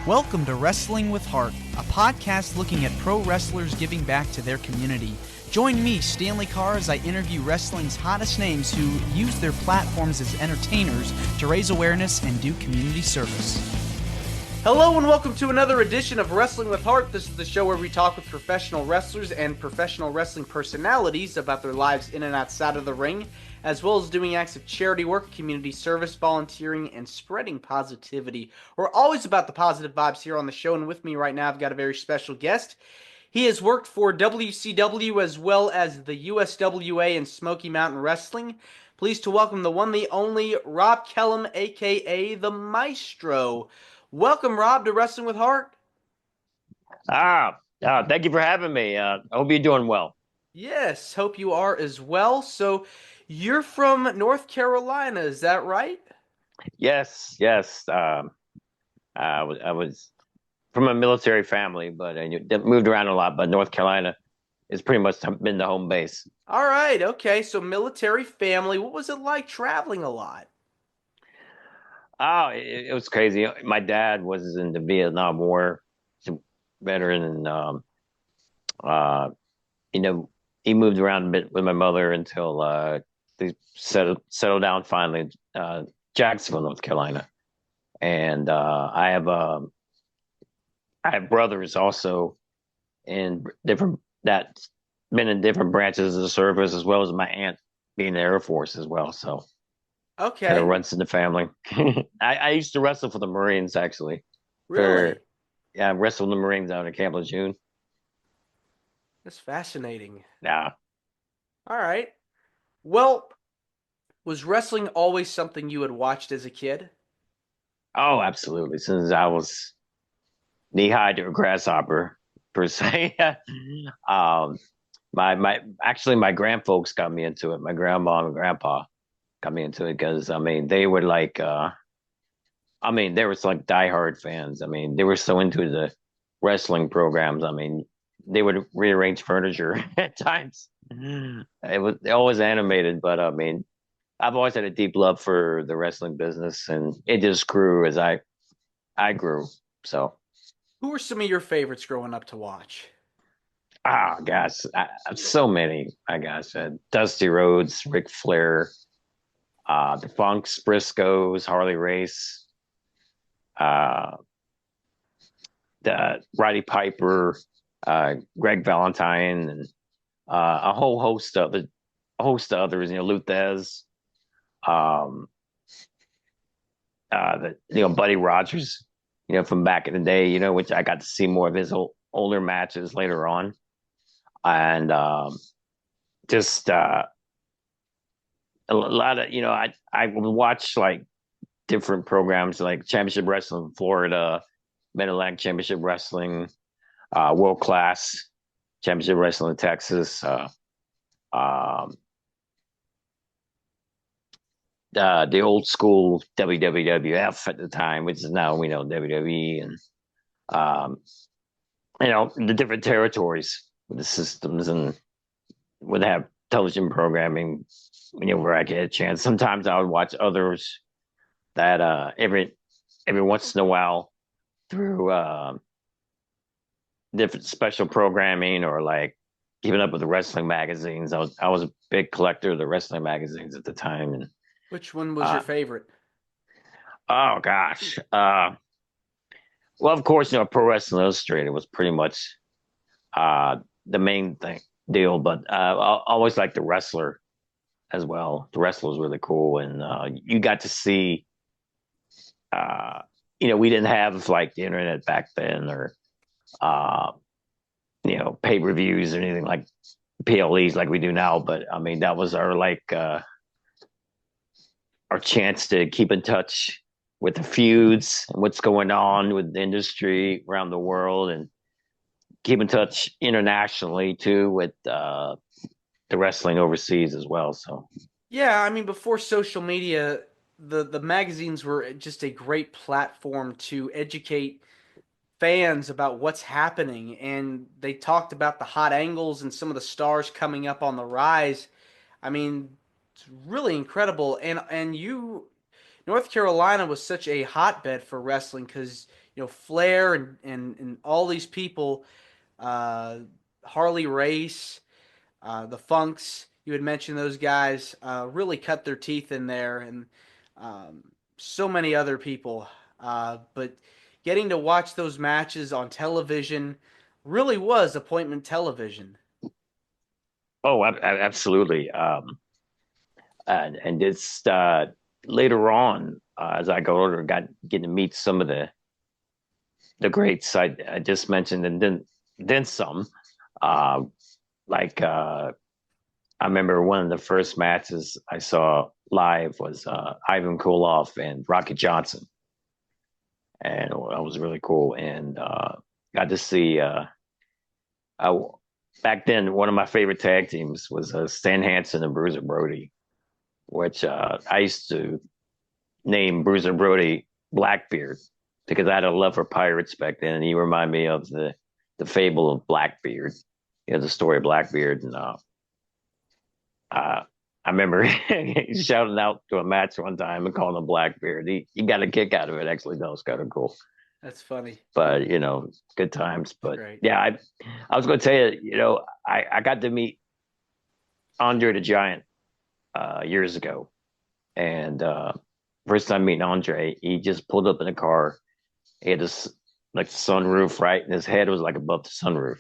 Welcome to Wrestling with Heart, a podcast looking at pro wrestlers giving back to their community. Join me, Stanley Carr, as I interview wrestling's hottest names who use their platforms as entertainers to raise awareness and do community service. Hello and welcome to another edition of Wrestling with Heart. This is the show where we talk with professional wrestlers and professional wrestling personalities about their lives in and outside of the ring, as well as doing acts of charity work, community service, volunteering, and spreading positivity. We're always about the positive vibes here on the show, and with me right now I've got a very special guest. He has worked for WCW as well as the USWA and Smoky Mountain Wrestling. Pleased to welcome the one, the only, Rob Kellum, a.k.a. the Maestro. Welcome, Rob, to Wrestling with Heart. Thank you for having me. I hope you're doing well. Yes, hope you are as well. So, you're from North Carolina, is that right? Yes. I was from a military family, but I moved around a lot. But North Carolina has pretty much been the home base. All right, okay. So, military family. What was it like traveling a lot? Oh, it was crazy. My dad was in the Vietnam War, he's a veteran, and he moved around a bit with my mother until they settled down finally in Jacksonville, North Carolina. And I have brothers also in different that been in different branches of the service, as well as my aunt being in the Air Force as well. So kind of Okay, runs in the family. I used to wrestle for the Marines actually. really? I wrestled the Marines out in Camp Lejeune. That's fascinating. Yeah. All right. Well, was wrestling always something you had watched as a kid? Oh, absolutely. Since I was knee high to a grasshopper, per se. um, my grandfolks got me into it. My grandma and grandpa got me into it because they were like they were like diehard fans. They were so into the wrestling programs. They would rearrange furniture at times. It was always animated, but I've always had a deep love for the wrestling business, and it just grew as I grew. So, Who were some of your favorites growing up to watch? gosh, so many. I gosh, Dusty Rhodes, Ric Flair, the Funks, Briscoes, Harley Race, uh, the Roddy Piper, Greg Valentine, and a whole host of others. Luthez, um, Buddy Rogers, from back in the day. Which I got to see more of his older matches later on, and just a lot of I would watch like different programs like Championship Wrestling in Florida, Mid Atlantic Championship Wrestling, World Class Championship Wrestling in Texas, um, the old school WWF at the time, which is now we know WWE, and um, the different territories with the systems and would have television programming whenever I get a chance. Sometimes I would watch others that every once in a while through different special programming or like keeping up with the wrestling magazines. I was a big collector of the wrestling magazines at the time, and Which one was your uh, favorite? oh gosh, well of course Pro Wrestling Illustrated was pretty much the main deal, but I always liked the Wrestler as well. The Wrestler was really cool, and you got to see. Uh, we didn't have like the internet back then, or uh, pay per views or anything like PLEs like we do now. But that was our chance to keep in touch with the feuds and what's going on with the industry around the world, and keep in touch internationally too with the wrestling overseas as well. So Yeah, before social media, the magazines were just a great platform to educate fans about what's happening, and they talked about the hot angles and some of the stars coming up on the rise. I mean, it's really incredible. And you North Carolina was such a hotbed for wrestling because Flair and all these people, uh, Harley Race, the Funks. You had mentioned those guys really cut their teeth in there, and um, so many other people. But getting to watch those matches on television really was appointment television. Oh, absolutely. And it's later on, as I got older, getting to meet some of the greats I just mentioned, and then some. Uh, like I remember one of the first matches I saw live was Ivan Koloff and Rocky Johnson, and that was really cool. And got to see. I, back then, one of my favorite tag teams was Stan Hansen and Bruiser Brody, which I used to name Bruiser Brody Blackbeard because I had a love for pirates back then, and he reminded me of the fable of Blackbeard, the story of Blackbeard, and uh, I remember shouting out to a match one time and calling him Blackbeard. He got a kick out of it. Actually, that was kind of cool. That's funny. But good times. That's But great. yeah, I was going to tell you, I got to meet Andre the Giant years ago, and first time meeting Andre, he just pulled up in a car. He had this like the sunroof, right, and his head was like above the sunroof.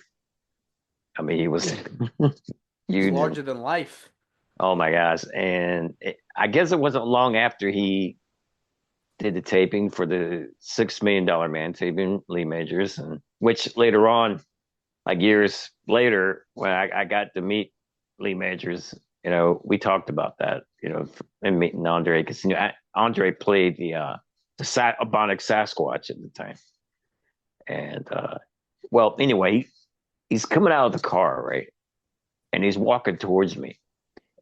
I mean, he was It's huge. larger than life. Oh my gosh! And I guess it wasn't long after he did the taping for the $6 Million Man taping Lee Majors, and which later on, like years later, when I got to meet Lee Majors, we talked about that, and meeting Andre because Andre played the Abonic Sasquatch at the time, and well, anyway, he's coming out of the car, right, and he's walking towards me,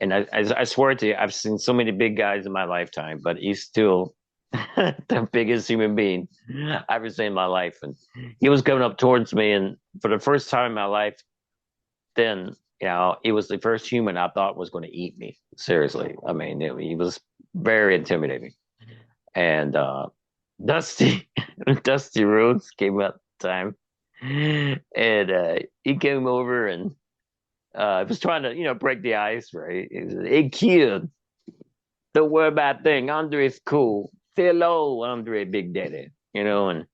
and I swear to you, I've seen so many big guys in my lifetime, but he's still the biggest human being I've ever seen in my life. And he was coming up towards me, and for the first time in my life, then he was the first human I thought was going to eat me. Seriously, I mean, he was very intimidating. And Dusty, Dusty Rhodes came up at the time, and he came over and was trying to break the ice. Right, he said, "Hey kid, don't worry about thing. Andre's cool. Say hello, Andre, Big Daddy." And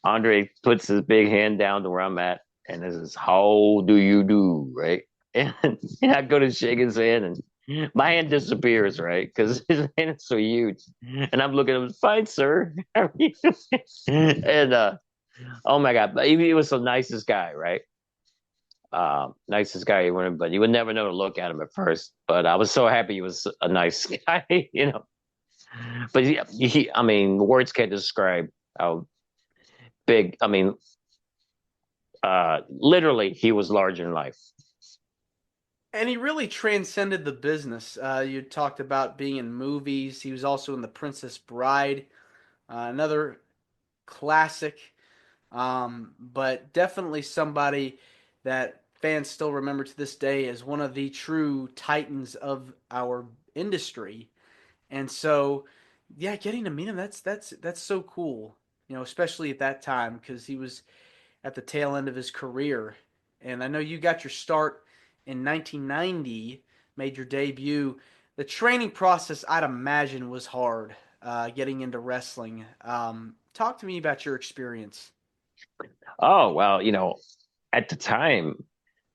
Andre puts his big hand down to where I'm at, and this is how do you do, right? And, I go to shake his hand, and my hand disappears, right? Because his hand is so huge, and I'm looking at him, fine, sir. And oh my god, but he was the nicest guy, right? Nicest guy you would, but you would never know to look at him at first. But I was so happy he was a nice guy. But I mean, words can't describe how big. I mean, literally, he was larger than life. And he really transcended the business. You talked about being in movies. He was also in The Princess Bride, another classic, but definitely somebody that fans still remember to this day as one of the true titans of our industry. And so, yeah, getting to meet him, that's so cool. Especially at that time because he was at the tail end of his career. And I know you got your start in 1990, made your debut. The training process, I'd imagine, was hard getting into wrestling. Talk to me about your experience. Oh well, at the time,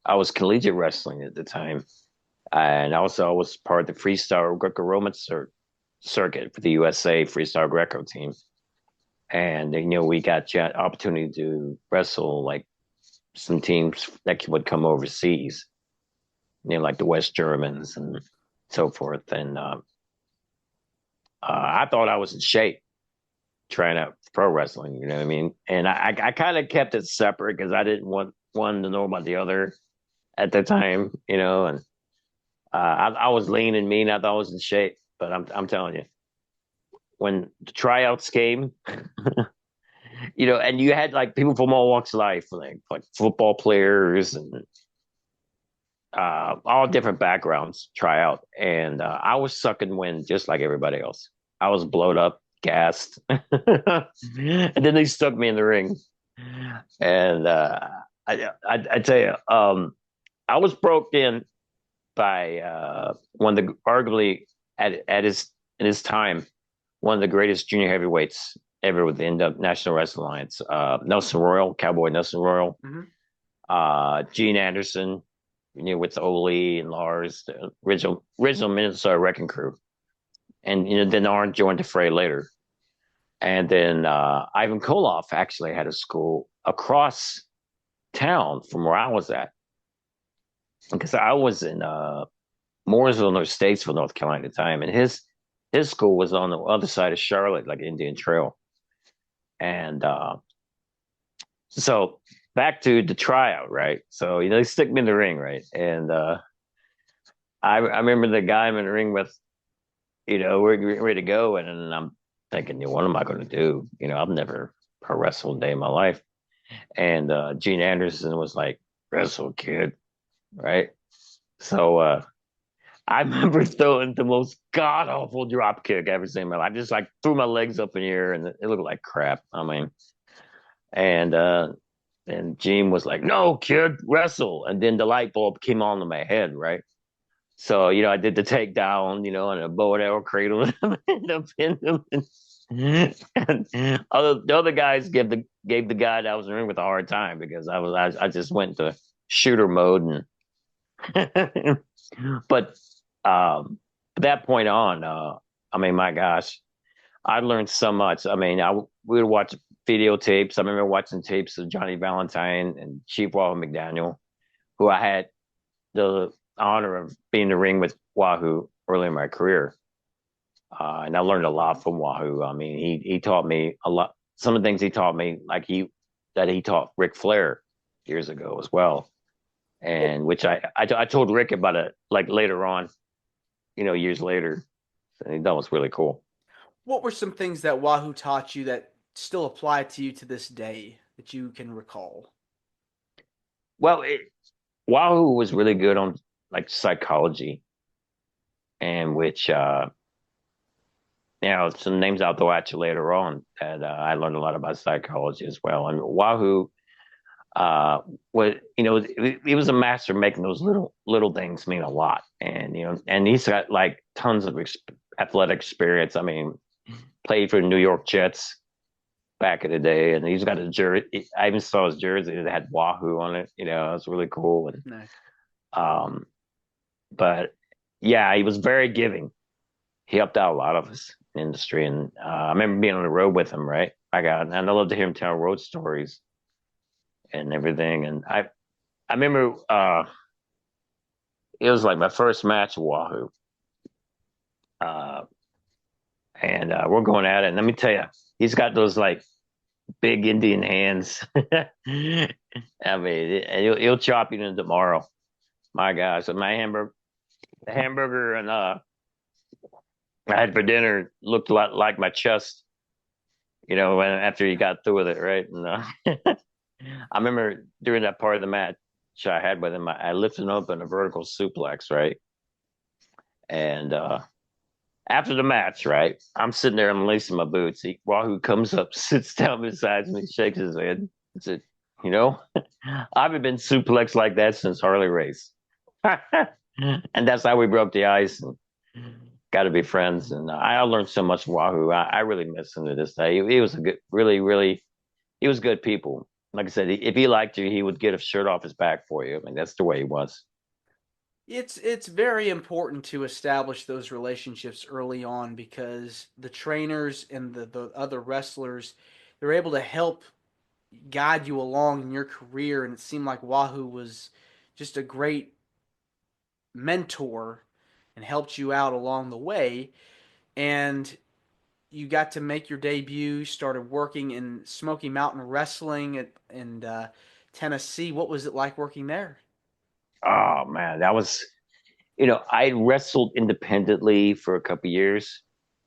I was collegiate wrestling at the time, and also I was part of the freestyle Greco-Roman circuit for the USA freestyle Greco team. And we got opportunity to wrestle like some teams that would come overseas, like the West Germans and so forth. And I thought I was in shape trying out pro wrestling. You know what I mean? And I kind of kept it separate because I didn't want one to know about the other at the time. And I was lean and mean. I thought I was in shape, but I'm telling you, when the tryouts came, and you had like people from all walks of life, like football players and all different backgrounds try out, and I was sucking wind just like everybody else. I was blowed up, gassed, and then they stuck me in the ring. And I tell you, I was broke in by one of the arguably at his time one of the greatest junior heavyweights ever with the National Wrestling Alliance. Nelson Royal, Cowboy Nelson Royal, Hmm. Gene Anderson, with Ole and Lars, the original Minnesota Wrecking Crew, and then Arn joined the fray later. And then Ivan Koloff actually had a school across town from where I was at, because I was in Mooresville, North Statesville, North Carolina at the time, and his school was on the other side of Charlotte, like Indian Trail. And so back to the tryout, right? So they stick me in the ring, right? And I remember the guy I'm in the ring with, we're ready to go, and then I'm thinking, what am I going to do? I've never pro wrestled a day in my life. And Gene Anderson was like, "Wrestle, kid," right? So I remember throwing the most god awful drop kick I've ever seen in my life. I just like threw my legs up in the air and it looked like crap. I mean, and Gene was like, "No, kid, wrestle." And then the light bulb came on in my head, right? So, I did the takedown, and a bow and arrow cradle and a pin him. And the other guys gave the guy that was in the ring with a hard time because I just went to shooter mode. And but from that point on, I mean, my gosh, I learned so much. I mean, we would watch videotapes. I remember watching tapes of Johnny Valentine and Chief Wahoo McDaniel, who I had the honor of being in the ring with Wahoo early in my career. And I learned a lot from Wahoo. I mean, he taught me a lot. Some of the things he taught me, like he taught Ric Flair years ago as well, What, and which I told Rick about it like later on, years later. And that was really cool. what were some things that Wahoo taught you that still apply to you to this day that you can recall? Well, Wahoo was really good on like psychology, and which some names I'll throw at you later on that I learned a lot about psychology as well. And Wahoo uh was he was a master making those little things mean a lot. And and he's got like tons of athletic experience. I mean, played for the New York Jets back in the day, and he's got a jersey. I even saw his jersey that had Wahoo on it. It was really cool. And Nice. um but yeah, he was very giving. He helped out a lot of us in the industry. And I remember being on the road with him, right? And I love to hear him tell road stories and everything. And I remember it was like my first match with Wahoo. Uh, and we're going at it. And let me tell you, he's got those like big Indian hands. I mean, he'll chop you in tomorrow. My gosh, the hamburger and I had for dinner looked a lot like my chest, when after he got through with it, right? And I remember during that part of the match I had with him, I lifted him up in a vertical suplex, right? And after the match, right, I'm sitting there, I'm lacing my boots. Wahoo comes up, sits down beside me, shakes his head. I said, you know, I haven't been suplexed like that since Harley Race. And that's how we broke the ice and got to be friends. And I learned so much from Wahoo. I really miss him to this day. He was a good, really, really, he was good people. Like I said, if he liked you, he would get a shirt off his back for you. I mean, that's the way he was. It's very important to establish those relationships early on because the trainers and the other wrestlers, they're able to help guide you along in your career. And it seemed like Wahoo was just a great mentor and helped you out along the way. And you got to make your debut, started working in Smoky Mountain Wrestling in Tennessee. What was it like working there? Oh man, that was, I wrestled independently for a couple years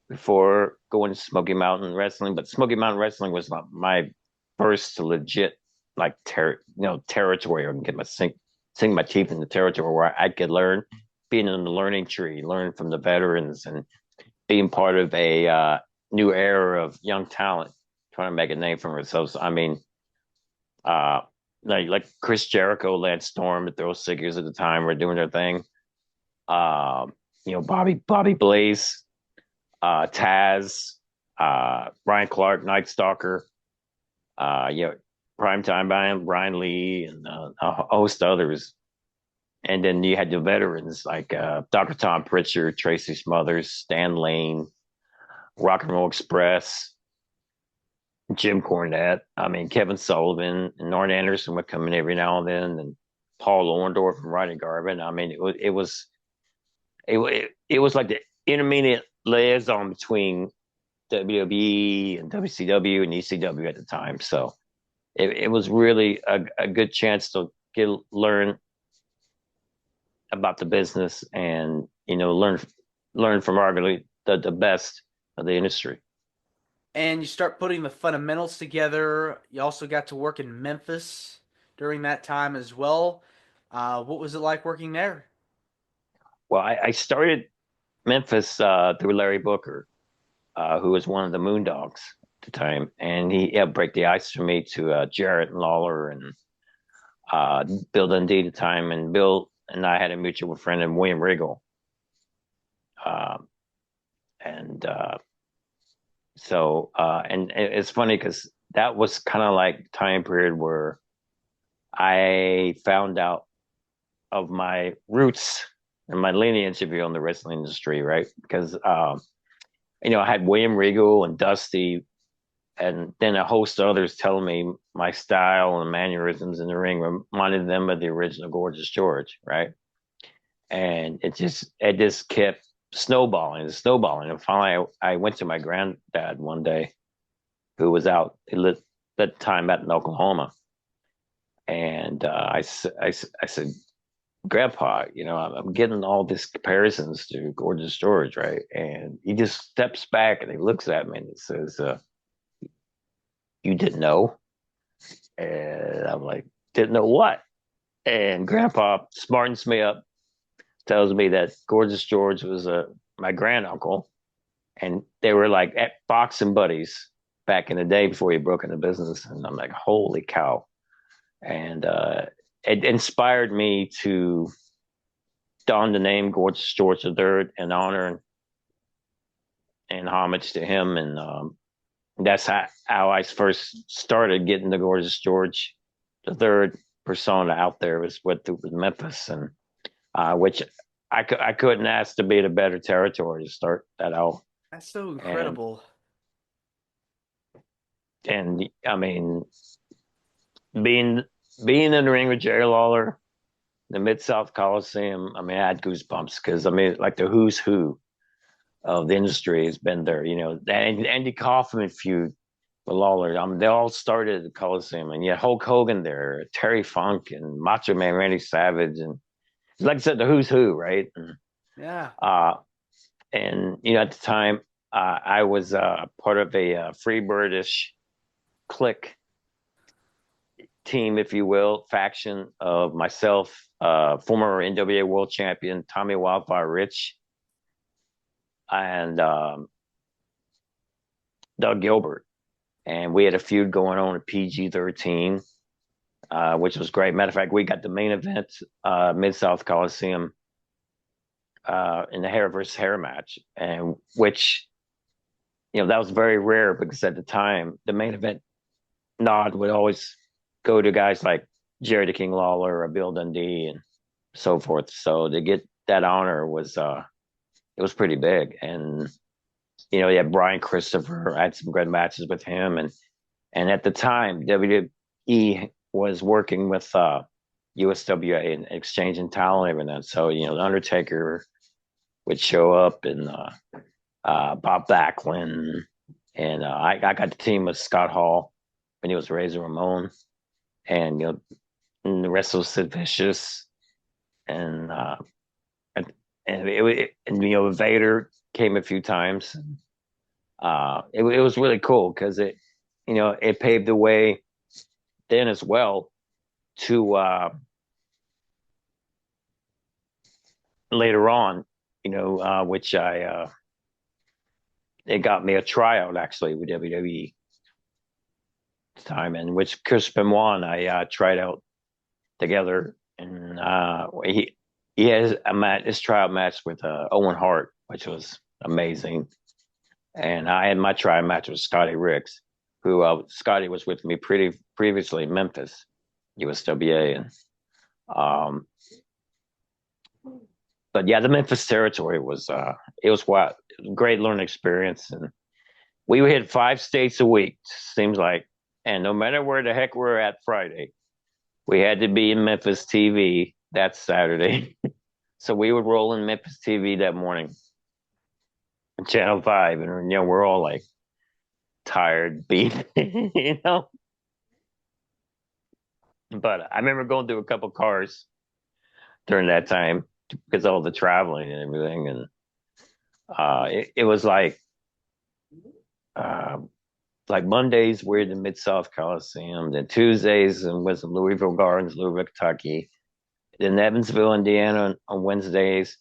before going to Smoky Mountain Wrestling, but Smoky Mountain Wrestling was not my first legit like territory or get my sink my teeth in the territory where I could learn, being in the learning tree, learn from the veterans and being part of a new era of young talent trying to make a name for themselves. I mean, uh, like Chris Jericho, Lance Storm, the Thrill Seekers at the time were doing their thing. Bobby Blaze, Taz, Brian Clark, Night Stalker, you know, Primetime Brian Lee, and a host of others. And then you had the veterans like Dr. Tom Pritchard, Tracy Smothers, Stan Lane, Rock and Roll Express, Jim Cornette. I mean, Kevin Sullivan and Arn Anderson would come in every now and then, and Paul Orndorff and Ronnie Garvin. I mean, it was like the intermediate liaison between WWE and WCW and ECW at the time. So it was really a good chance to learn about the business and learn from arguably the best of the industry. And you start putting the fundamentals together. You also got to work in Memphis during that time as well. What was it like working there? Well, I started Memphis through Larry Booker, who was one of the Moondogs at the time, and he helped break the ice for me to Jarrett and Lawler and Bill Dundee at the time, and Bill and I had a mutual friend named William Regal. Uh, and and it's funny because that was kind of like time period where I found out of my roots and my lineage, if you in the wrestling industry, right? Because I had William Regal and Dusty, and then a host of others telling me my style and mannerisms in the ring reminded them of the original Gorgeous George, right? And it just kept snowballing and snowballing. And finally, I went to my granddad one day, who was out. He lived at the time out in Oklahoma, and I said, Grandpa, I'm getting all these comparisons to Gorgeous George, right? And he just steps back and he looks at me and he says, "You didn't know?" And I'm like, "Didn't know what?" And Grandpa smartens me up, tells me that Gorgeous George was my granduncle, and they were like at boxing buddies back in the day before he broke into business. And I'm like, holy cow! And it inspired me to don the name Gorgeous George III in honor and homage to him. And that's how I first started getting the Gorgeous George III persona out there, was with Memphis, and which I couldn't ask to be in a better territory to start that out. That's so And incredible. I mean, being being in the ring with Jerry Lawler, the Mid South Coliseum, I mean, I had goosebumps because I mean, like the who's who of the industry has been there. The Andy Kaufman feud with Lawler. I mean, they all started at the Coliseum, and you had Hulk Hogan there, Terry Funk, and Macho Man Randy Savage, and like I said, the who's who, right? Yeah. Uh, and at the time, I was part of a Freebirdish clique team, if you will, faction of myself, former NWA World Champion Tommy Wildfire Rich, and Doug Gilbert, and we had a feud going on at PG-13, which was great. Matter of fact, we got the main event, Mid South Coliseum, in the hair versus hair match, and which that was very rare because at the time the main event nod would always go to guys like Jerry the King Lawler or Bill Dundee and so forth. So to get that honor was it was pretty big. And yeah, Brian Christopher, I had some good matches with him, and at the time WWE was working with USWA and exchanging talent and everything. So the Undertaker would show up, and Bob Backlund, and I got the team with Scott Hall when he was Razor Ramon, and and the rest was Sid Vicious, and Vader came a few times. It was really cool because it paved the way then as well to later on, which I they got me a tryout actually with WWE time, in which Chris Benoit and I tried out together, and he has a match, his tryout match with Owen Hart, which was amazing. And I had my tryout match with Scotty Riggs, who Scotty was with me pretty previously in Memphis, USWA, and um, but yeah, the Memphis territory was it was what great learning experience, and we hit 5 states a week, seems like, and no matter where the heck we're at Friday, we had to be in Memphis TV that Saturday. So we would roll in Memphis TV that morning, Channel 5, and we're all like tired, beat, you know. But I remember going through a couple cars during that time because of all the traveling and everything, and it was uh, like Mondays we're in the Mid South Coliseum, then Tuesdays and was in Louisville Gardens, Louisville, Kentucky, then Evansville, Indiana on Wednesdays.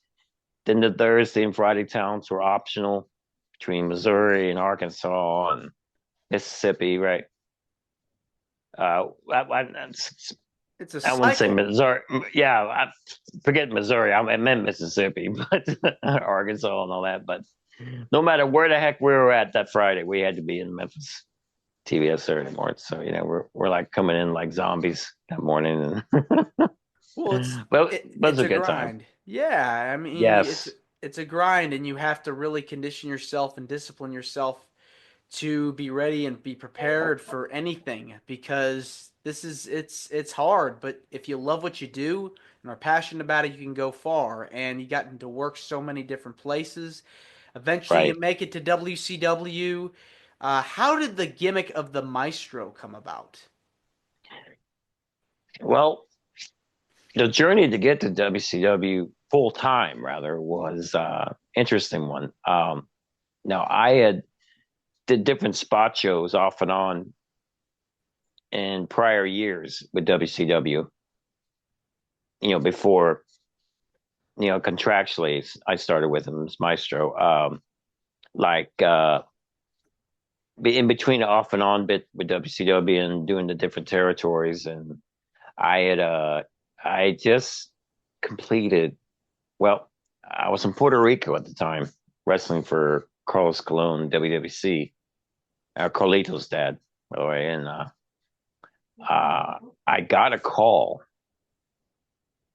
Then the Thursday and Friday towns were optional between Missouri and Arkansas and Mississippi, right? It's a I wouldn't say cycle. Missouri. Yeah, I forget Missouri. I meant Mississippi, but Arkansas and all that. But no matter where the heck we were at that Friday, we had to be in Memphis TBS Saturday morning. So we're like coming in like zombies that morning, and Well, it's but it, it was it's a a good time. grind. Yeah, I mean, Yes, it's a grind, and you have to really condition yourself and discipline yourself to be ready and be prepared for anything because it's hard, but if you love what you do and are passionate about it, you can go far. And you got to work so many different places. Eventually, you right. make it to WCW. How did the gimmick of the Maestro come about? Well, the journey to get to WCW full time rather was interesting one. Now I had did different spot shows off and on in prior years with WCW. Before contractually I started with him as Maestro. Like in between off and on bit with WCW and doing the different territories, and I had I just completed. Well, I was in Puerto Rico at the time, wrestling for Carlos Colon, WWC, Carlito's dad, by the way, and I got a call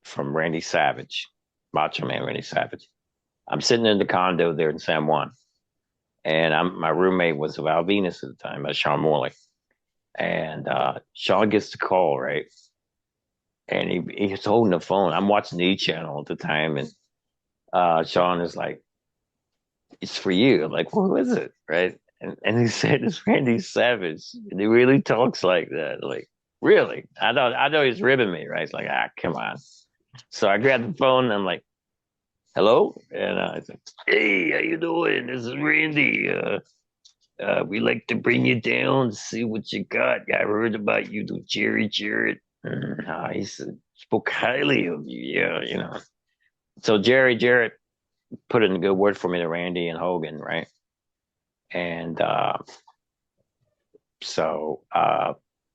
from Randy Savage, Macho Man Randy Savage. I'm sitting in the condo there in San Juan, and my roommate was Val Venus at the time, Sean Morley, and Sean gets the call, right, and he's holding the phone. I'm watching the E Channel at the time, and Sean is like, "It's for you." I'm like, "Who is it?" Right? And he said, "It's Randy Savage." And he really talks like that. Like, really? I know he's ribbing me, right? It's like, come on. So I grabbed the phone and I'm like, "Hello?" And I said, "Hey, how you doing? This is Randy. We like to bring you down, see what you got. I heard about you to Jerry Jarrett." He said, "Spoke highly of you." Yeah. So Jerry Jarrett put in a good word for me to Randy and Hogan, right? And so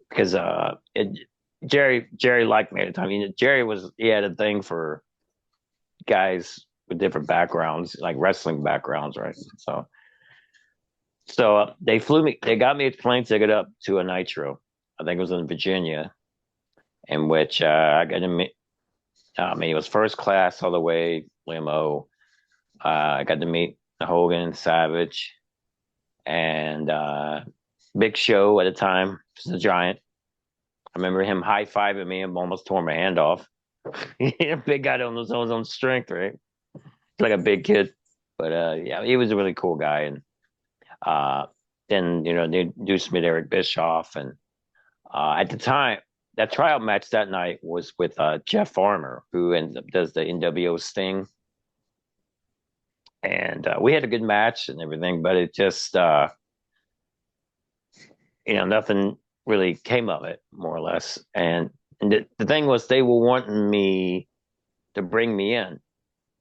because Jerry liked me at the time. He had a thing for guys with different backgrounds, like wrestling backgrounds, right? So they got me a plane ticket up to a Nitro. I think it was in Virginia, in which I got to meet. I mean, it was first class all the way, limo. I got to meet Hogan, Savage, and Big Show at the time. He was a giant. I remember him high fiving me and almost tore my hand off. Big guy on his own strength, right? Like a big kid. But yeah, he was a really cool guy. And uh, then, they introduced me to Eric Bischoff. And at the time, that tryout match that night was with Jeff Farmer, who does the NWO Sting. And we had a good match and everything, but it just, nothing really came of it, more or less. And the thing was, they were wanting me to bring me in,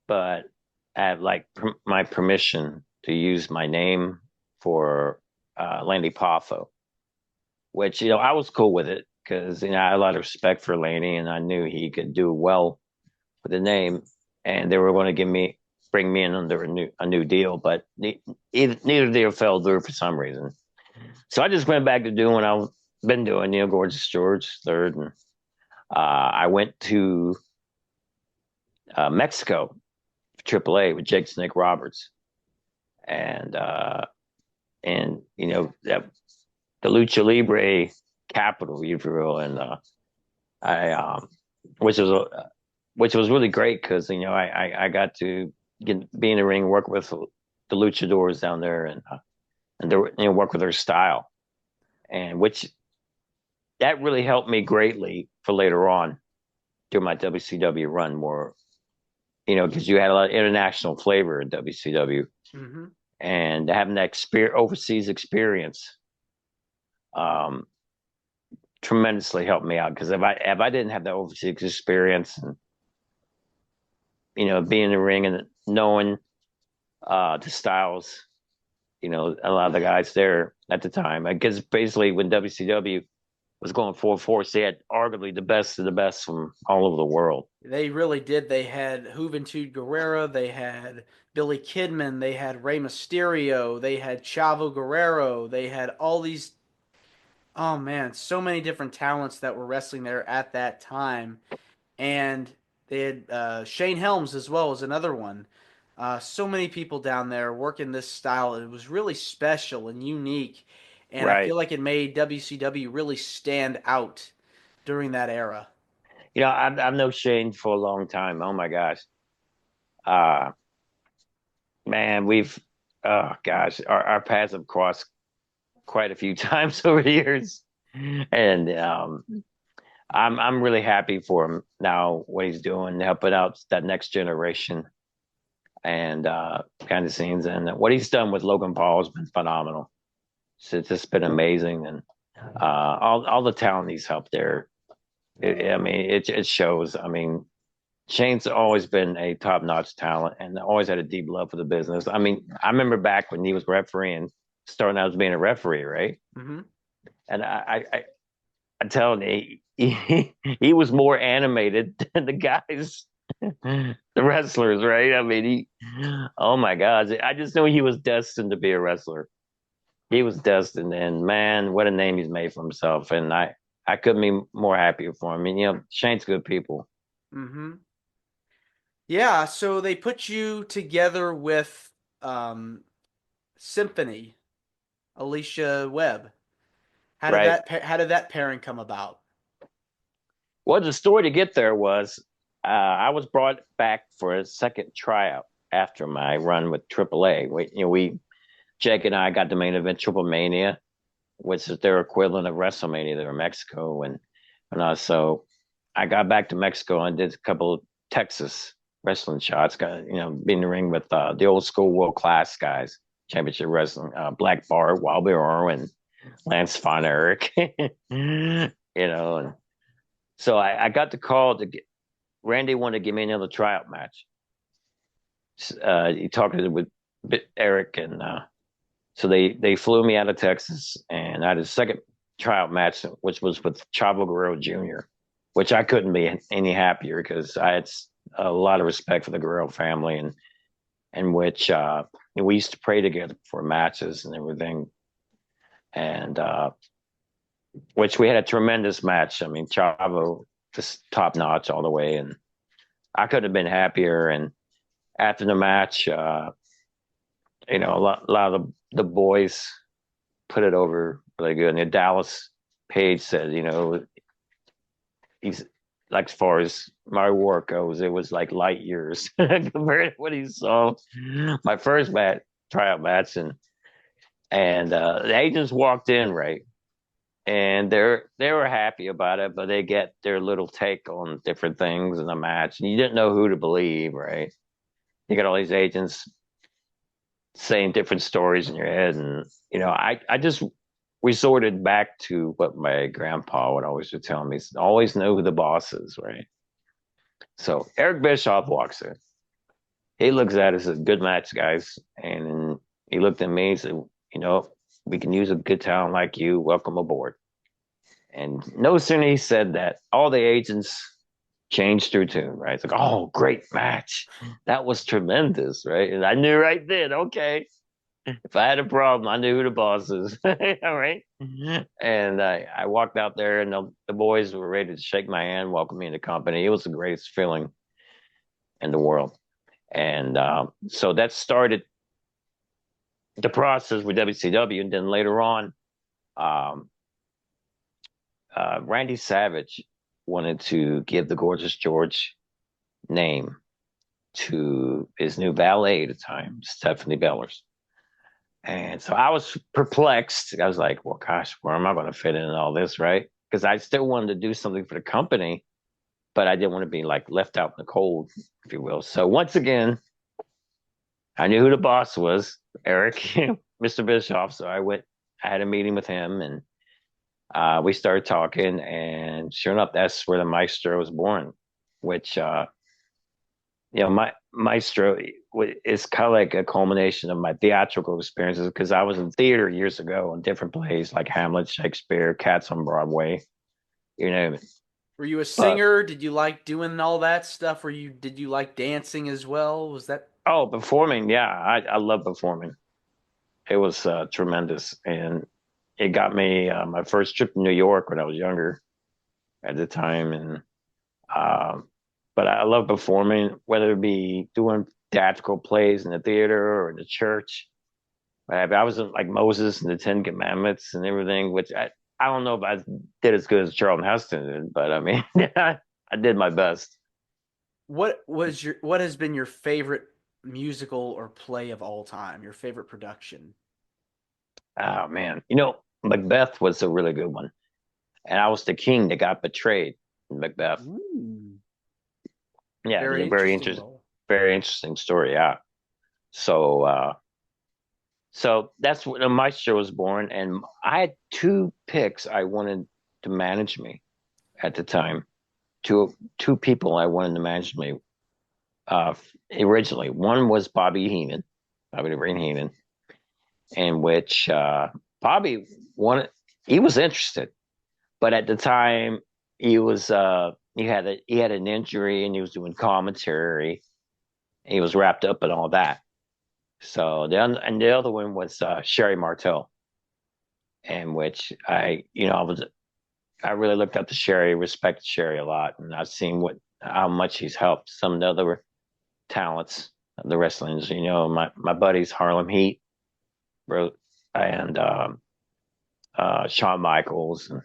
but I have like my permission to use my name for Lanny Poffo, which I was cool with it because I had a lot of respect for Lanny, and I knew he could do well with the name, and they were going to bring me in under a new deal, but neither deal fell through for some reason. So I just went back to doing what I've been doing, Gorgeous George third, and I went to Mexico for AAA with Jake Snake Roberts, and the Lucha Libre capital, if you will, and I which was really great because I got to be in the ring, work with the luchadors down there, and work with their style, and which that really helped me greatly for later on during my WCW run, more because you had a lot of international flavor in WCW, and having that overseas experience tremendously helped me out, because if I didn't have that overseas experience, and being in the ring and knowing the styles, a lot of the guys there at the time, I guess basically when WCW was going full force, they had arguably the best of the best from all over the world. They really did. They had Juventud Guerrera, they had Billy Kidman, they had Rey Mysterio, they had Chavo Guerrero, they had all these, oh man, so many different talents that were wrestling there at that time. And they had Shane Helms as well as another one. So many people down there working this style. It was really special and unique, and I feel Right. like it made WCW really stand out during that era. I've known Shane for a long time. Oh my gosh. Uh Man, oh gosh, our paths have crossed quite a few times over the years, and I'm really happy for him now, what he's doing, helping out that next generation, and kind of scenes, and what he's done with Logan Paul has been phenomenal. It's just been amazing, and all the talent he's helped there. I mean, it shows. I mean, Shane's always been a top notch talent and always had a deep love for the business. I mean, I remember back when he was refereeing, starting out as being a referee, right? Mm-hmm. And I'm telling you, he was more animated than the guys, the wrestlers, right? I mean, oh my God, I just knew he was destined to be a wrestler. He was destined, and man, what a name he's made for himself. And I couldn't be more happy for him. I mean, Shane's good people. Mm-hmm. Yeah, so they put you together with um, Symphony, Alicia Webb. Right. How did that pairing come about? Well, the story to get there was I was brought back for a second tryout after my run with AAA. Jake and I got the main event Triple Mania, which is their equivalent of WrestleMania there in Mexico, and so I got back to Mexico and did a couple of Texas wrestling shots. Got being in the ring with the old school world class guys, championship wrestling, Black Bart, Wild Bill and Lance Von Erich, and so I got the call to get Randy wanted to give me another tryout match. He talked with Eric, and so they flew me out of Texas, and I had a second tryout match, which was with Chavo Guerrero Jr., which I couldn't be any happier because I had a lot of respect for the Guerrero family, and which we used to pray together for matches and everything, and which we had a tremendous match. I mean, Chavo just top notch all the way, and I couldn't have been happier. And after the match, a lot of the boys put it over really good. And Dallas Page said, he's like, as far as my work goes, it was like light years compared to what he saw my first tryout match, and the agents walked in, right, and they were happy about it, but they get their little take on different things in the match, and you didn't know who to believe, right? You got all these agents saying different stories in your head, and I just resorted back to what my grandpa would always tell me: always know who the boss is, right? So Eric Bischoff walks in. He looks at us as a good match, guys, and he looked at me and said, you know, we can use a good talent like you. Welcome aboard. And no sooner he said that, all the agents changed their tune, right? It's like, oh, great match. That was tremendous, right? And I knew right then, okay, if I had a problem, I knew who the boss is. All right. And I walked out there, and the boys were ready to shake my hand, welcome me in the company. It was the greatest feeling in the world. And so that started the process with WCW. And then later on, um, Randy Savage wanted to give the Gorgeous George name to his new valet at the time, Stephanie Bellers. And so I was perplexed. I was like, well, gosh, where am I going to fit in all this, right? Because I still wanted to do something for the company, but I didn't want to be like left out in the cold, if you will. So once again, I knew who the boss was, Eric, Mr. Bischoff. So I had a meeting with him, and we started talking. And sure enough, that's where the Maestro was born, which my Maestro is kind of like a culmination of my theatrical experiences, because I was in theater years ago in different plays like Hamlet, Shakespeare, Cats on Broadway, you know. Were you a But singer? Did you like doing all that stuff? Did you like dancing as well? Was that oh, performing, yeah, I love performing. It was tremendous, and it got me my first trip to New York when I was younger at the time, and um, but I love performing, whether it be doing theatrical plays in the theater or in the church. I was like Moses and the Ten Commandments and everything, which I don't know if I did as good as Charlton Heston did, but I mean, I did my best. what has been your favorite musical or play of all time? Your favorite production? Oh man, Macbeth was a really good one, and I was the king that got betrayed in Macbeth. Ooh, Yeah, it was very a interesting role. very interesting story. Yeah, so so that's when my show was born, and I had two picks I wanted to manage me at the time. Two people I wanted to manage me uh, originally. One was Bobby the Brain Heenan, in which Bobby wanted. He was interested, but at the time he had an injury and he was doing commentary. He was wrapped up in all that. So the other one was Sherry Martel, in which I really looked up to Sherry, respected Sherry a lot, and I've seen how much he's helped some of the other talents of the wrestlings. My buddies Harlem Heat wrote, and Shawn Michaels and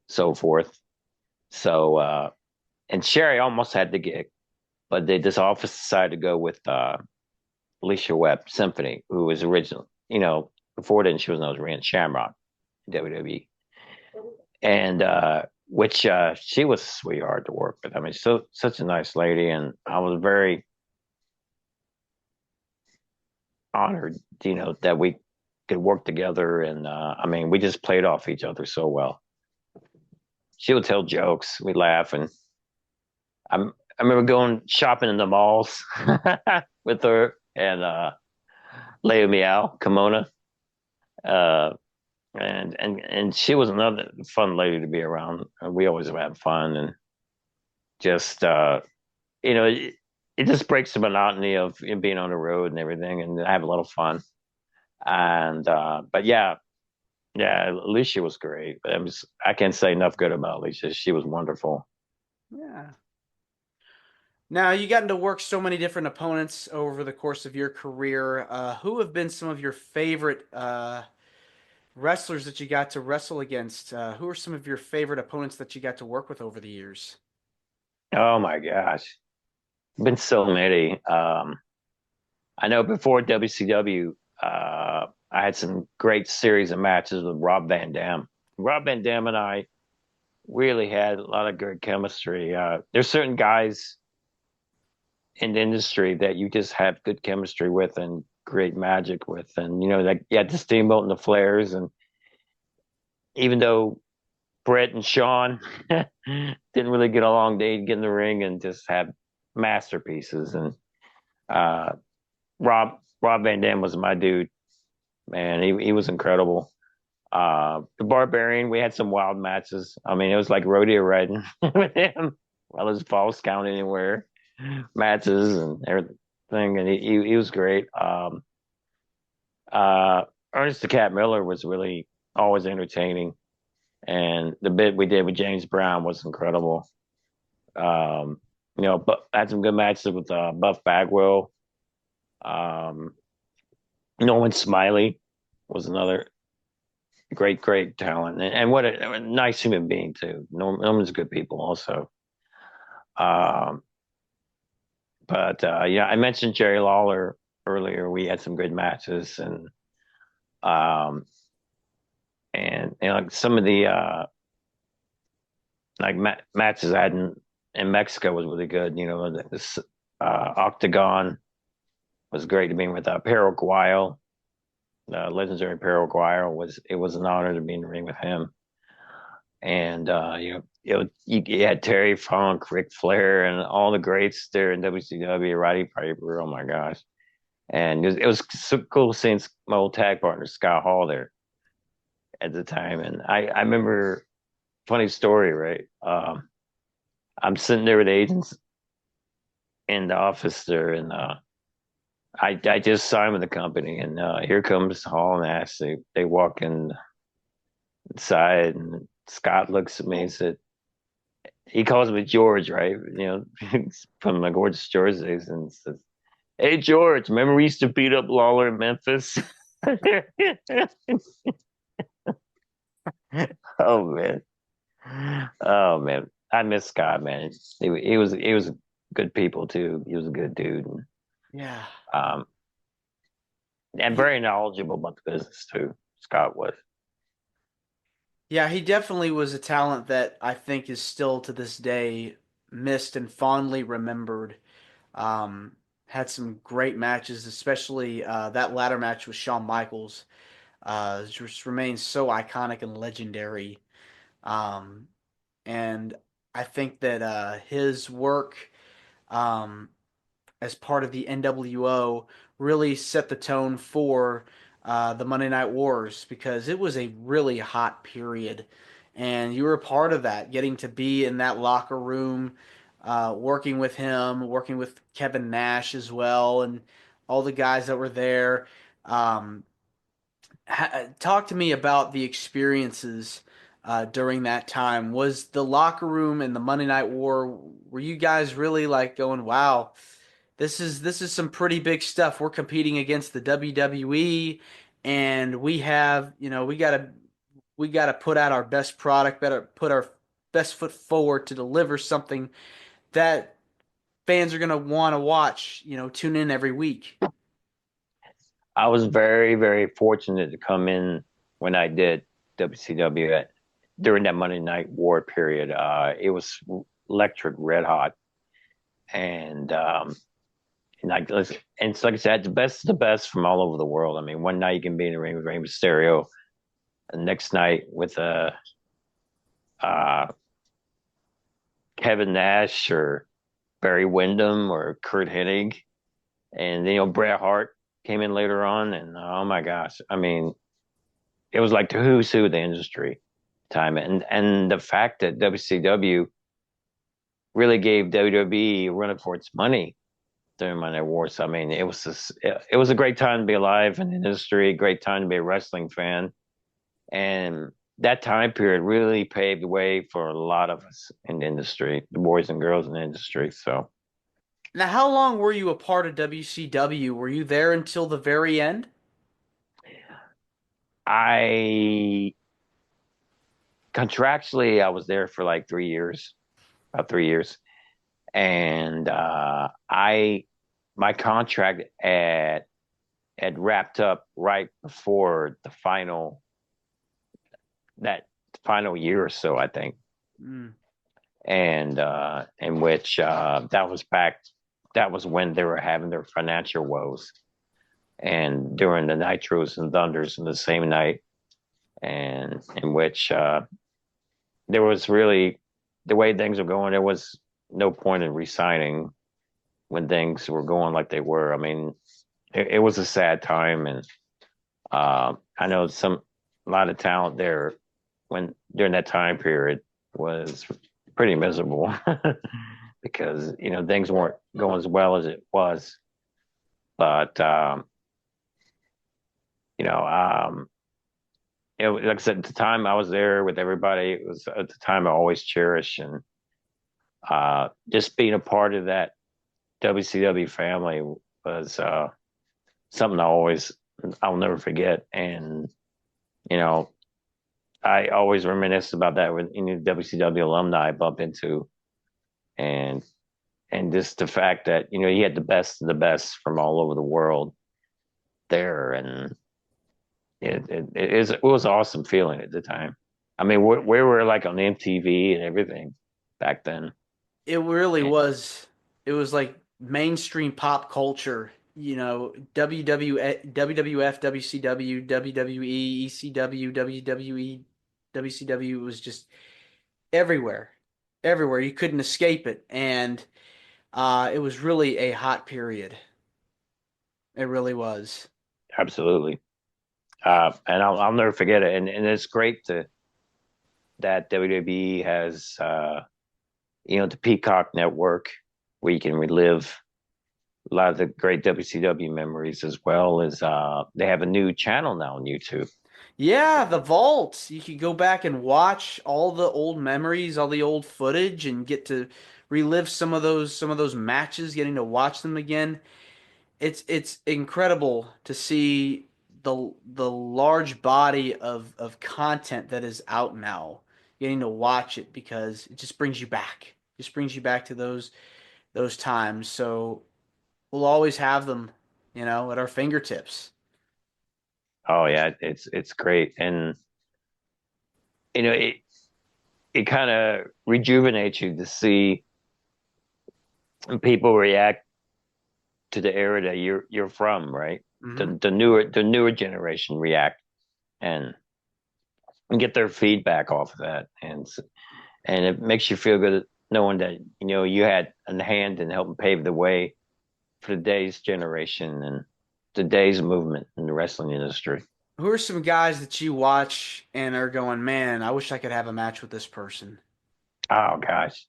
so forth. So and Sherry almost had the gig, but this office decided to go with Alicia Webb Symphony, who was original. Before then she was known as Rand Shamrock in WWE, and which she was a sweetheart to work with. I mean, so such a nice lady, and I was very honored, that we could work together. And I mean, we just played off each other so well. She would tell jokes, we laugh, and I remember going shopping in the malls with her and Leo Meow, Kimona. Uh, and she was another fun lady to be around. We always had fun, and just it just breaks the monotony of being on the road and everything, and I have a lot of fun. And but yeah, Alicia was great. I can't say enough good about Alicia. She was wonderful. Yeah. Now, you gotten to work so many different opponents over the course of your career. Who have been some of your favorite wrestlers that you got to wrestle against? Who are some of your favorite opponents that you got to work with over the years? Oh my gosh, been so many. I know before WCW, I had some great series of matches with Rob Van Dam. Rob Van Dam and I really had a lot of good chemistry. There's certain guys in the industry that you just have good chemistry with and great magic with. And, like you had the Steamboat and the Flares. And even though Brett and Sean didn't really get along, they'd get in the ring and just have masterpieces. And uh, Rob Van Dam was my dude. Man, he was incredible. The Barbarian, we had some wild matches. I mean, it was like rodeo riding with him. Well, his false count anywhere matches and everything, and he was great. Uh, Ernest the Cat Miller was really always entertaining, and the bit we did with James Brown was incredible. But had some good matches with Buff Bagwell. Um, Norman Smiley was another great talent, and what a nice human being too. Norman's good people also. Um, but yeah, I mentioned Jerry Lawler earlier. We had some good matches, um, like some of the matches I had in Mexico was really good. This Octagon was great to be with Perro Guayo, legendary Perro Guayo. It was an honor to be in the ring with him. And you had Terry Funk, Ric Flair, and all the greats there in WCW. Roddy Piper, oh my gosh! And it was so cool seeing my old tag partner Scott Hall there at the time. And I remember, funny story, right? I'm sitting there with agents in the office there, and I just signed with the company, and here comes Hall and Ash. They walk inside, and Scott looks at me and said, he calls me George, right? From my gorgeous George days, and says, "Hey George, remember we used to beat up Lawler in Memphis?" Oh man, oh man, I miss Scott, man. He was good people too. He was a good dude, Yeah. um, and He, very knowledgeable about the business too. Scott was. yeah, he definitely was a talent that I think is still to this day missed and fondly remembered. Um, had some great matches, especially that ladder match with Shawn Michaels. Just remains so iconic and legendary. Um, and I think that his work um, as part of the NWO really set the tone for the Monday Night Wars because it was a really hot period. And you were a part of that, getting to be in that locker room, working with him, working with Kevin Nash as well, and all the guys that were there. Um, Talk to me about the experiences during that time. Was the locker room and the Monday Night War, were you guys really like going, wow, this is some pretty big stuff. We're competing against the WWE and we have, we gotta put out our best product, better put our best foot forward to deliver something that fans are gonna want to watch, tune in every week. I was very, very fortunate to come in when I did WCW during that Monday Night War period. It was electric, red hot, and and it's like I said, the best of the best from all over the world. I mean, one night you can be in the ring with Rey Mysterio, the next night with uh, Kevin Nash or Barry Windham or Kurt Hennig, and Bret Hart came in later on, and oh my gosh, I mean, it was like the who's who of the industry time, and the fact that WCW really gave WWE a run for its money during Monday Wars. I mean, it was a great time to be alive in the industry, great time to be a wrestling fan, and that time period really paved the way for a lot of us in the industry, the boys and girls in the industry. So Now, how long were you a part of WCW? Were you there until the very end? I contractually I was there for like 3 years, about 3 years, and I my contract had wrapped up right before that final year or so, I think, Mm. and in which that was when they were having their financial woes, and during the Nitros and Thunders in the same night, and in which there was really the way things were going, there was no point in resigning when things were going like they were. I mean, it was a sad time, and I know a lot of talent there when during that time period was pretty miserable because things weren't going as well as it was. But you know, um, like I said, at the time I was there with everybody, it was at the time I always cherish, and just being a part of that WCW family was something I'll never forget. And you know, I always reminisce about that with any WCW alumni I bump into, and just the fact that you had the best of the best from all over the world there, and it was an awesome feeling at the time. I mean, we were like on MTV and everything back then. It really And, was. It was like mainstream pop culture. WWF, WCW, WWE, ECW, WWE, WCW was just everywhere, everywhere. You couldn't escape it, and it was really a hot period. It really was. absolutely. And I'll never forget it. And it's great that WWE has the Peacock network where you can relive a lot of the great WCW memories, as well as they have a new channel now on YouTube. Yeah, the vault. You could go back and watch all the old memories, all the old footage, and get to relive some of those matches, getting to watch them again. It's incredible to see the large body of content that is out now. Getting to watch it because it just brings you back. Just brings you back to those times. So we'll always have them, at our fingertips. Oh yeah, it's great, and it kind of rejuvenates you to see people react to the era that you're from, right? Hmm. The newer generation react and get their feedback off of that, and it makes you feel good knowing that you had a hand in helping pave the way for today's generation and today's movement in the wrestling industry. Who are some guys that you watch and are going, man, I wish I could have a match with this person? Oh gosh,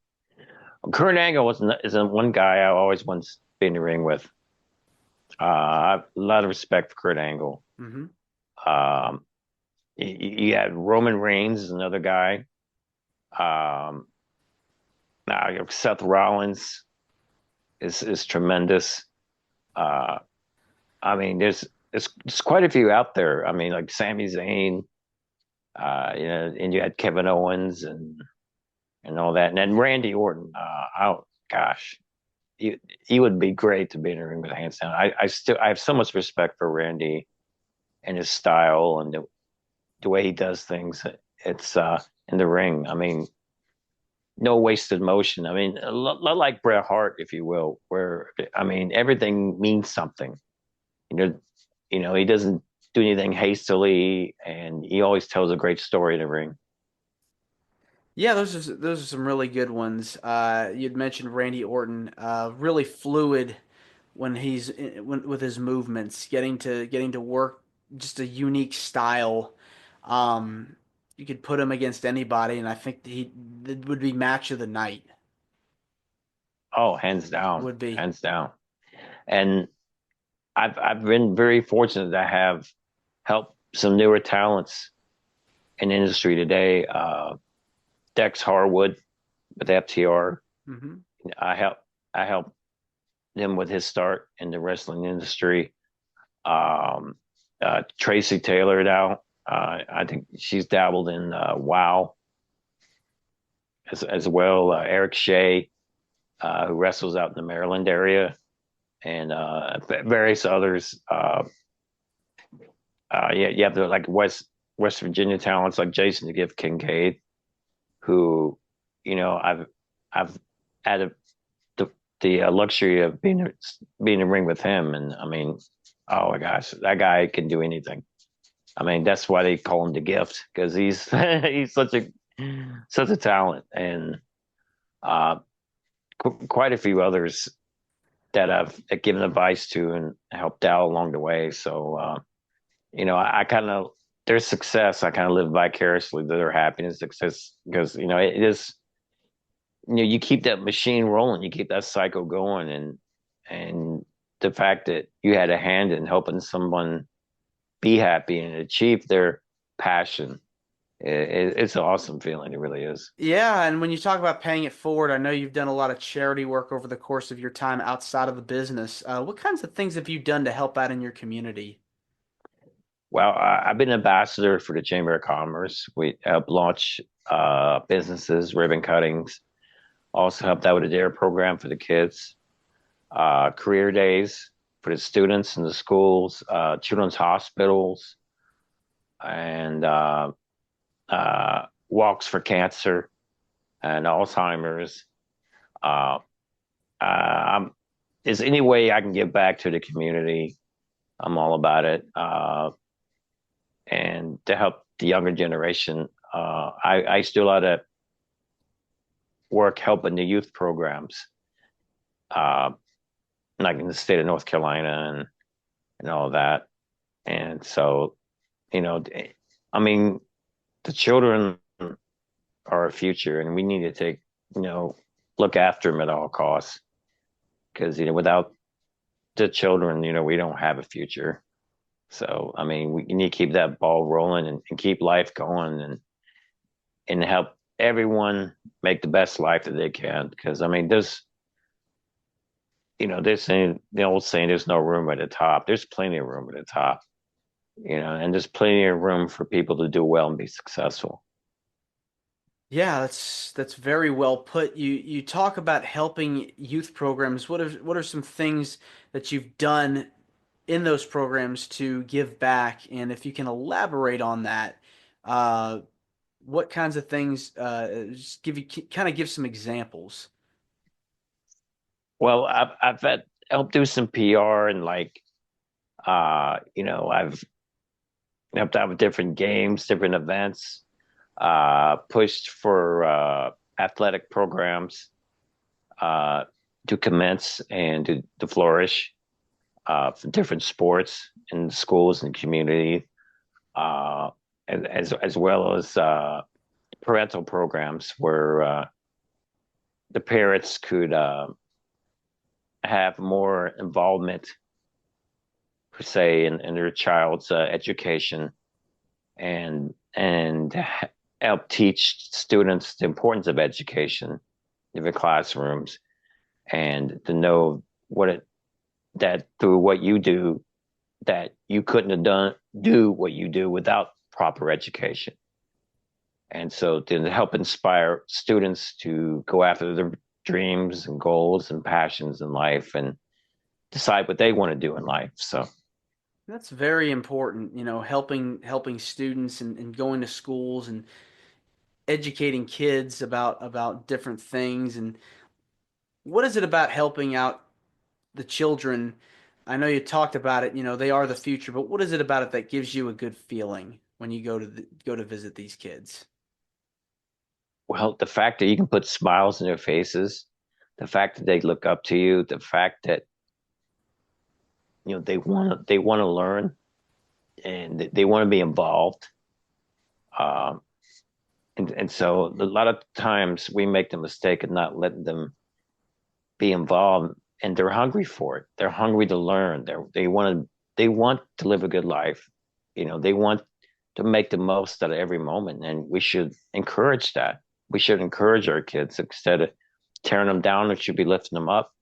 Kurt Angle isn't one guy I always want to be in the ring with. I have a lot of respect for Kurt Angle. Hmm. Um, you had Roman Reigns is another guy. Um, now Seth Rollins is tremendous. Uh, I mean, there's quite a few out there. I mean, like Sami Zayn, and you had Kevin Owens and all that, and then Randy Orton. Oh gosh, he would be great to be in a ring with hands down. I have so much respect for Randy and his style and the way he does things. It's in the ring. I mean, no wasted motion. I mean, a lot like Bret Hart, if you will, where I mean everything means something. You know, he doesn't do anything hastily, and he always tells a great story in the ring. Yeah, those are some really good ones. You'd mentioned Randy Orton, really fluid when with his movements, getting to work just a unique style. Um, you could put him against anybody, and I think it would be match of the night. Oh, hands down, Would be. hands down. And I've been very fortunate to have helped some newer talents in the industry today. Dex Harwood with FTR. Hmm. I help I helped him with his start in the wrestling industry. Um, Tracy Taylor now. I think she's dabbled in WoW as well. Eric Shea, who wrestles out in the Maryland area, and various others. Yeah, you have the like West Virginia talents like Jason the Gift Kincaid, who I've had the luxury of being in the ring with him, and I mean, oh my gosh, that guy can do anything. I mean, that's why they call him the Gift because he's he's such a talent, and uh, quite a few others that I've given advice to and helped out along the way. So I kind of their success, I kind of live vicariously to their happiness, success, because it is, you keep that machine rolling, you keep that cycle going, and the fact that you had a hand in helping someone be happy and achieve their passion, it's an awesome feeling. It really is. Yeah, and when you talk about paying it forward, I know you've done a lot of charity work over the course of your time outside of the business. What kinds of things have you done to help out in your community? Well, I've been ambassador for the Chamber of Commerce. We help launch businesses, ribbon cuttings. Also helped out with a DARE program for the kids, career days for the students in the schools, children's hospitals, and walks for cancer and Alzheimer's. Uh, I'm, is any way I can give back to the community, I'm all about it. And to help the younger generation, I used to do a lot of work helping the youth programs, uh, like in the state of North Carolina and all that. And so, you know, I mean, the children are our future, and we need to you know, look after them at all costs. Because without the children, we don't have a future. So, I mean, we need to keep that ball rolling and keep life going and help everyone make the best life that they can. Because I mean, they're saying the old saying, "There's no room at the top." There's plenty of room at the top, and there's plenty of room for people to do well and be successful. Yeah, that's very well put. You talk about helping youth programs. What are some things that you've done in those programs to give back? And if you can elaborate on that, uh, what kinds of things? Just kind of give some examples. Well, I've helped do some PR and I've helped out with different games, different events, pushed for athletic programs uh, to commence and to flourish for different sports in schools and community, uh, as well as parental programs where the parents could have more involvement, per se, in their child's education and help teach students the importance of education in the classrooms and to know that through what you do that you couldn't have do what you do without proper education. And so to help inspire students to go after their dreams and goals and passions in life and decide what they want to do in life. So That's very important, helping students and going to schools and educating kids about different things. And what is it about helping out the children? I know you talked about it, they are the future, but what is it about it that gives you a good feeling when you go to visit these kids? well, the fact that you can put smiles in their faces, the fact that they look up to you, the fact that they want to learn and they want to be involved. Um, and so a lot of times we make the mistake of not letting them be involved, and they're hungry for it. They're hungry to learn. They want to live a good life. They want to make the most out of every moment, and we should encourage that. We should encourage our kids instead of tearing them down. We should be lifting them up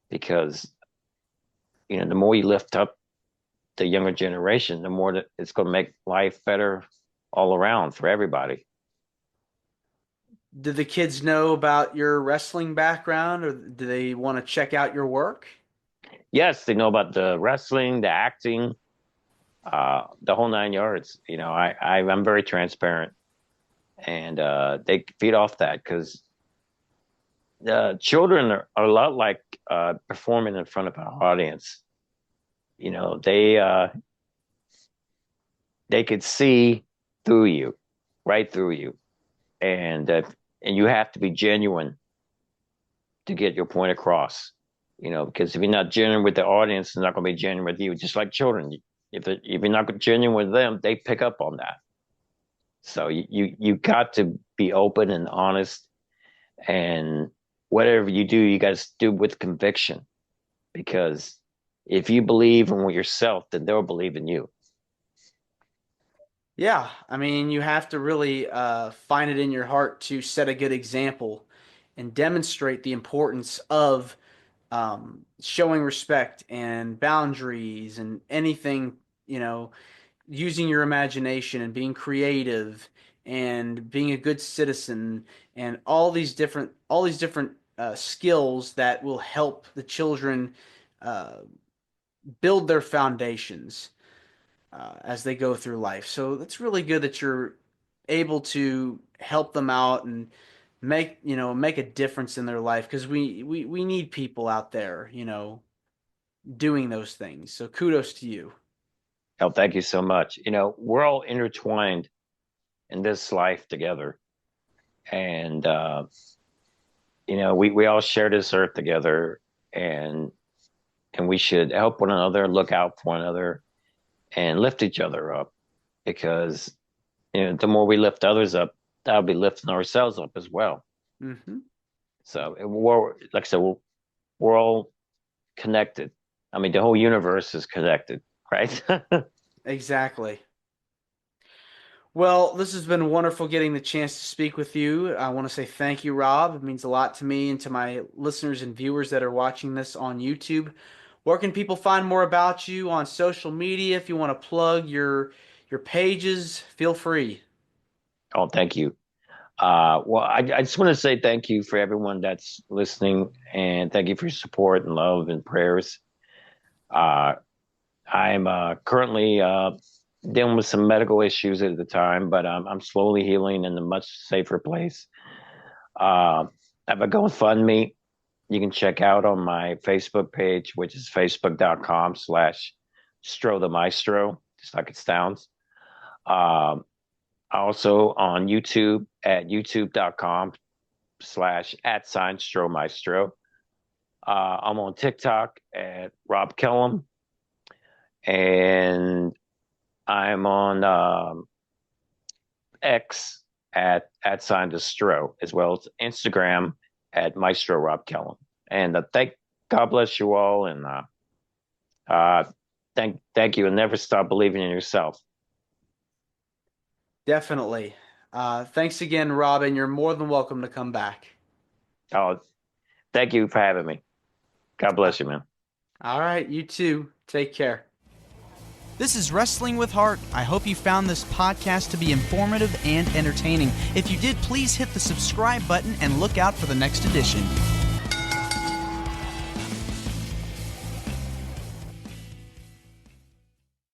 because the more you lift up the younger generation, the more that it's going to make life better all around for everybody. Do the kids know about your wrestling background, or do they want to check out your work? Yes, they know about the wrestling, the acting, the whole nine yards. I'm very transparent, and they feed off that because children are a lot like performing in front of an audience. You know, they could see through you, right through you, and you have to be genuine to get your point across. Because if you're not genuine with the audience, they're not going to be genuine with you. Just like children, If you're not genuine with them, they pick up on that. So you got to be open and honest, and whatever you do, you got to do with conviction, because if you believe in yourself, then they'll believe in you. Yeah, I mean, you have to really find it in your heart to set a good example and demonstrate the importance of showing respect and boundaries and anything, using your imagination and being creative and being a good citizen and all these different skills that will help the children uh, build their foundations as they go through life. So it's really good that you're able to help them out and make a difference in their life, because we need people out there, doing those things. So kudos to you. Oh, thank you so much. We're all intertwined in this life together, and we all share this earth together, and we should help one another, look out for one another, and lift each other up, because the more we lift others up, that'll be lifting ourselves up as well. Hmm. So like I said, we're all connected. I mean, the whole universe is connected, right? Exactly. Well, this has been wonderful getting the chance to speak with you. I want to say thank you, Rob. It means a lot to me and to my listeners and viewers that are watching this on YouTube. Where can people find more about you on social media? If you want to plug your pages, feel free. Oh, thank you. Well, I just want to say thank you for everyone that's listening, and thank you for your support and love and prayers. Uh, I'm currently dealing with some medical issues at the time, but I'm slowly healing in a much safer place. I have a GoFundMe you can check out on my Facebook page, which is facebook.com/Stro the Maestro, just like it sounds. Um, Also on YouTube at youtube.com/@Stro Maestro. I'm on TikTok at Rob Kellum, and I'm on X at @Destro, as well as Instagram at Maestro Rob Kellum. And God bless you all, and uh, thank you, and never stop believing in yourself. Definitely. Thanks again, Robin. You're more than welcome to come back. Oh, thank you for having me. God Uh, bless you, man. all right, you too. Take care. This is Wrestling with Heart. I hope you found this podcast to be informative and entertaining. If you did, please hit the subscribe button and look out for the next edition.